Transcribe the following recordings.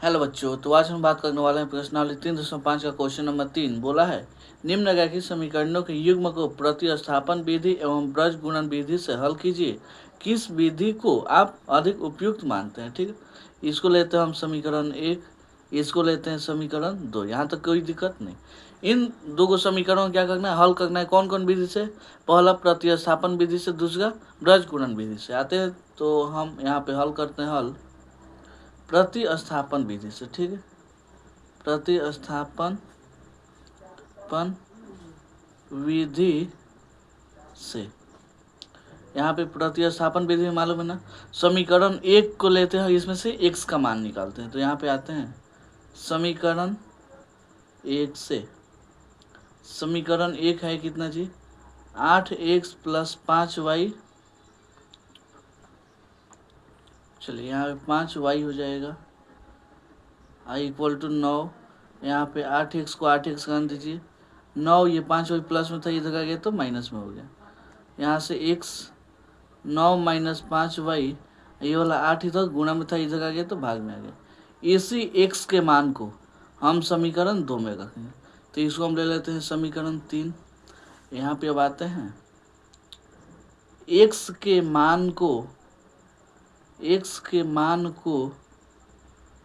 Hello बच्चों, तो आज हम बात करने वाले हैं प्रश्नावली 3.5 का क्वेश्चन नंबर 3। बोला है निम्नलिखित समीकरणों के युग्म को प्रतिस्थापन विधि एवं ब्रज गुणन विधि से हल कीजिए। किस विधि को आप अधिक उपयुक्त मानते हैं? ठीक है, इसको लेते हैं हम समीकरण 1, इसको लेते हैं समीकरण 2। यहाँ तक कोई दिक्कत नहीं। इन दो समीकरणों क्या करना है? हल करना है। कौन कौन विधि से? पहला प्रतिस्थापन विधि से, दूसरा ब्रज गुणन विधि से। आते हैं तो हम यहाँ पे हल करते हैं। हल प्रतिस्थापन विधि से। ठीक है, प्रतिस्थापन विधि से। यहाँ पे प्रतिस्थापन विधि में मालूम है ना, समीकरण 1 को लेते हैं, इसमें से x का मान निकालते हैं। तो यहाँ पे आते हैं समीकरण 1 से। समीकरण 1 है कितना जी? 8x + 5y। चलिए यहाँ पे 5y हो जाएगा, i = 9। यहाँ पे 8x को 8x कर दीजिए, 9 ये 5y प्लस में था, इधर आ गया तो माइनस में हो गया। यहाँ से x 9 - 5y, ये वाला 8 इधर गुणा में था, इधर आ गया तो भाग में आ गया। इसी x के मान को हम समीकरण 2 में रखेंगे। तो इसको हम ले लेते हैं समीकरण 3। यहाँ पे अब आते हैं x के मान को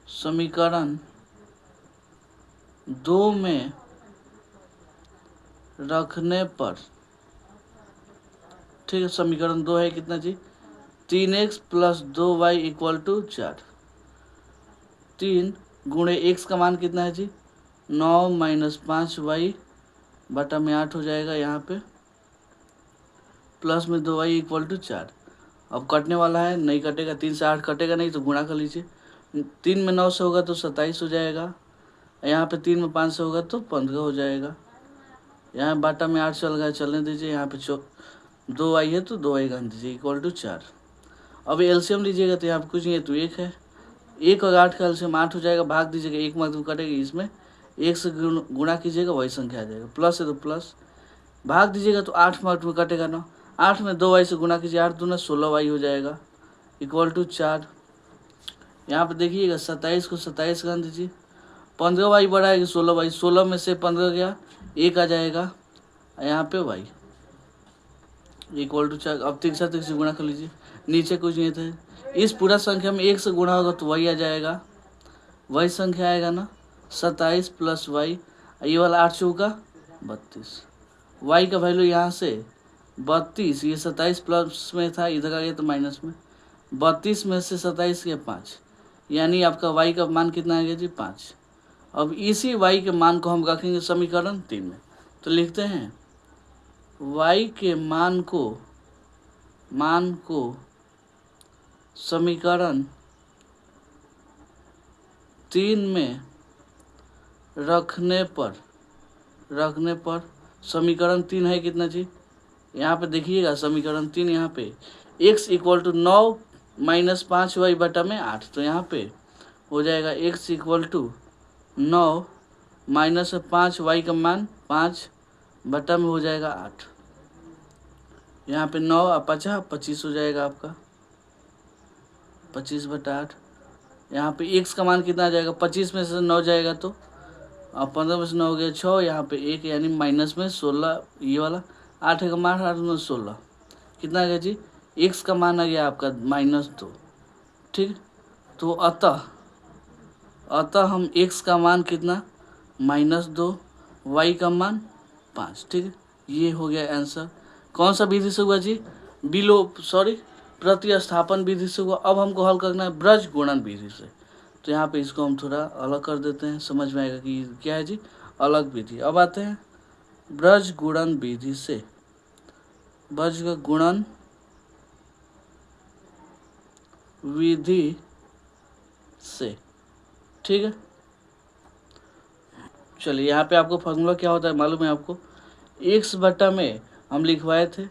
समीकरण 2 में रखने पर, ठीक है, समीकरण 2 है कितना जी? 3x + 2y = 4। 3 गुणे x का मान कितना है जी? 9 - 5y बटा में 8 हो जाएगा। यहाँ पे प्लस में 2y = 4। अब कटने वाला है, नहीं कटेगा, 3 से 8 कटेगा नहीं, तो गुणा कर लीजिए। 3 में 9 से होगा तो 27 हो जाएगा। यहाँ पे 3 में 5 से होगा तो 15 हो जाएगा। यहाँ बाटा में 8 चल गया, चलने दीजिए। यहाँ पे 2y है तो 2y गन दीजिए = 4। अब एलसीएम लीजिएगा तो यहाँ पे कुछ नहीं है तो 1 है। 1 और 8 का एलसीएम 8 हो जाएगा। भाग दीजिएगा, 1 मतलब कटेगा, इसमें 1 से गुणा कीजिएगा, वही संख्या आ जाएगा। प्लस है तो प्लस, भाग दीजिएगा तो 8 में कटेगा ना, 8 में 2y से गुणा कीजिए, 8 दूना 16y हो जाएगा = 4। यहाँ पे देखिएगा 27 को 27 गन दीजिए, 15y बढ़ाएगी 16y, 16 में से 15 गया, 1 आ जाएगा। यहाँ पे y = 4। अब 3 से गुणा कर लीजिए, नीचे कुछ नहीं था। इस पूरा संख्या में 1 से गुणा होगा तो y आ जाएगा, वही संख्या आएगा ना, 27 + y। ये वाला 8 चौका 32, y का वैल्यू यहाँ से 32, ये 27 प्लस में था, इधर आ गया तो माइनस में। 32 में से 27 के 5, यानी आपका y का मान कितना आ गया जी? 5। अब इसी y के मान को हम रखेंगे समीकरण 3 में। तो लिखते हैं y के मान को समीकरण 3 में रखने पर समीकरण 3 है कितना जी? यहाँ पे देखिएगा समीकरण 3, यहाँ पे x = 9 - 5y बटा में 8। तो यहाँ पे हो जाएगा x = 9 - 5y का मान 5 बटा में हो जाएगा 8। यहाँ पे 9 और 5 25 हो जाएगा आपका, 25 बटा 8। यहाँ पे x का मान कितना आ जाएगा? 25 में से 9 जाएगा तो, अब 15 में से 9 हो गया 6, यहाँ पे 1, यानी माइनस में 16। ये वाला 8 का मान 8 में 16 कितना आ गया जी? x का मान आ गया आपका -2। ठीक, तो अतः हम x का मान कितना? -2, y का मान 5। ठीक है, ये हो गया आंसर। कौन सा विधि से हुआ जी? प्रतिस्थापन विधि से हुआ। अब हमको हल करना है ब्रज गुणन विधि से। तो यहाँ पे इसको हम थोड़ा अलग कर देते हैं, समझ में आएगा कि क्या है जी, अलग विधि। अब आते हैं ब्रज गुणन विधि से। ब्रज गुणन विधि से, ठीक है। चलिए यहाँ पे आपको फॉर्मूला क्या होता है मालूम है आपको? x बटा में हम लिखवाए थे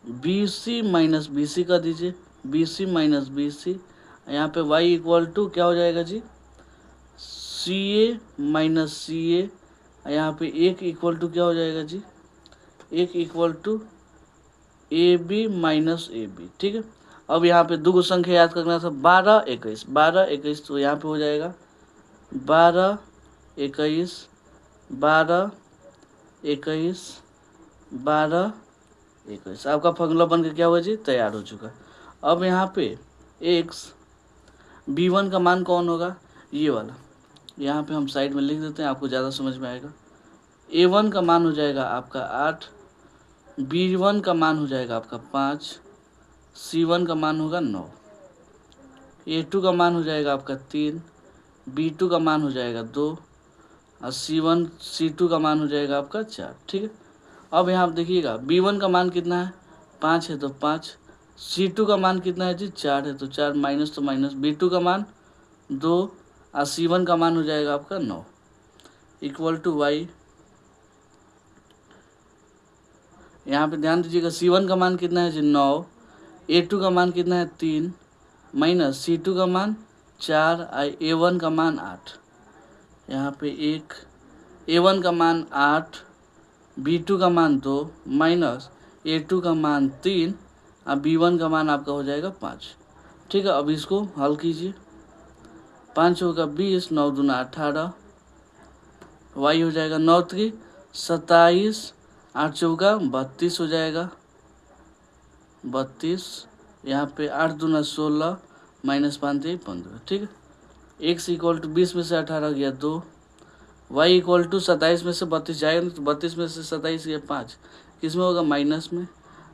BC - BC का दीजिए, BC - BC। यहाँ पे y = क्या हो जाएगा जी? CA - CA। यहाँ पे 1 = क्या हो जाएगा जी? 1 = AB - AB। ठीक है, अब यहाँ पे दो संख्या याद करना था, 12 21, 12 21, तो यहाँ पे हो जाएगा 12 21, 12 21, 12 21। आपका फॉर्मूला बन के क्या हुआ जी, तैयार हो चुका। अब यहाँ पे x b1 का मान कौन होगा, ये वाला, यहाँ पे हम साइड में लिख देते हैं, आपको ज़्यादा समझ में आएगा। a1 का मान हो जाएगा आपका 8, b1 का मान हो जाएगा आपका 5, c1 का मान होगा 9, a2 का मान हो जाएगा आपका 3, b2 का मान हो जाएगा 2 और c2 का मान हो जाएगा आपका 4। ठीक है। अब यहाँ आप देखिएगा b1 का मान कितना है, 5 है तो 5, c2 का मान कितना है जी, 4 है तो 4, माइनस तो माइनस, b2 का मान 2 और c1 का मान हो जाएगा आपका 9 इक्वल टू y। यहाँ पे ध्यान दीजिएगा c1 का मान कितना है जी 9, a2 का मान कितना है 3, माइनस c2 का मान 4 और a1 का मान 8। यहाँ पे एक a1 का मान 8, b2 का मान 2, माइनस a2 का मान 3 और b1 का मान आपका हो जाएगा 5। ठीक है। अब इसको हल कीजिए, 5 होगा 20, 9 दूना 18, y हो जाएगा 9 3 27, 8 चौका 32 हो जाएगा 32। यहाँ पे 8 दूना 16, माइनस 5 3 15। ठीक है। x इक्वल टू 20 में से 18 गया 2, y इक्वल टू 27 में से 32 जाएगा ना, तो 32 में से 27 गया 5, किस में होगा, माइनस में,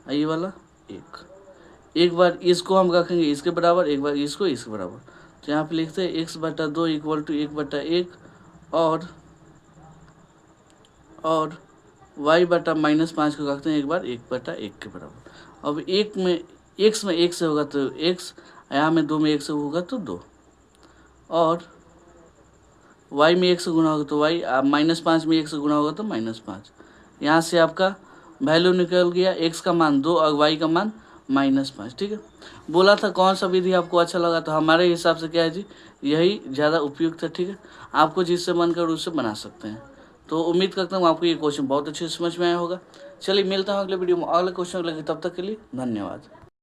ये वाला एक बार इसको हम रखेंगे इसके बराबर, एक बार इसको इसके बराबर, तो यहाँ पे लिखते हैं x/2 इक्वल टू 1/1 और y/-5 को रखते हैं एक बार 1/1 के बराबर। अब एक में x में 1 से होगा तो x, यहाँ में 2 में 1 से होगा तो 2, और y में 1 से गुना होगा तो y, -5 में 1 से गुना होगा तो -5। यहाँ से आपका वैल्यू निकल गया, x का मान 2 और y का मान -5। ठीक है। बोला था कौन सा विधि आपको अच्छा लगा, तो हमारे हिसाब से क्या है जी, यही ज़्यादा उपयुक्त है। ठीक है। आपको जिससे मन कर उससे बना सकते हैं। तो उम्मीद करता हूँ आपको ये क्वेश्चन बहुत अच्छे से समझ में आया होगा। चलिए मिलता हूँ अगले वीडियो में अगले क्वेश्चन लगे, तब तक के लिए धन्यवाद।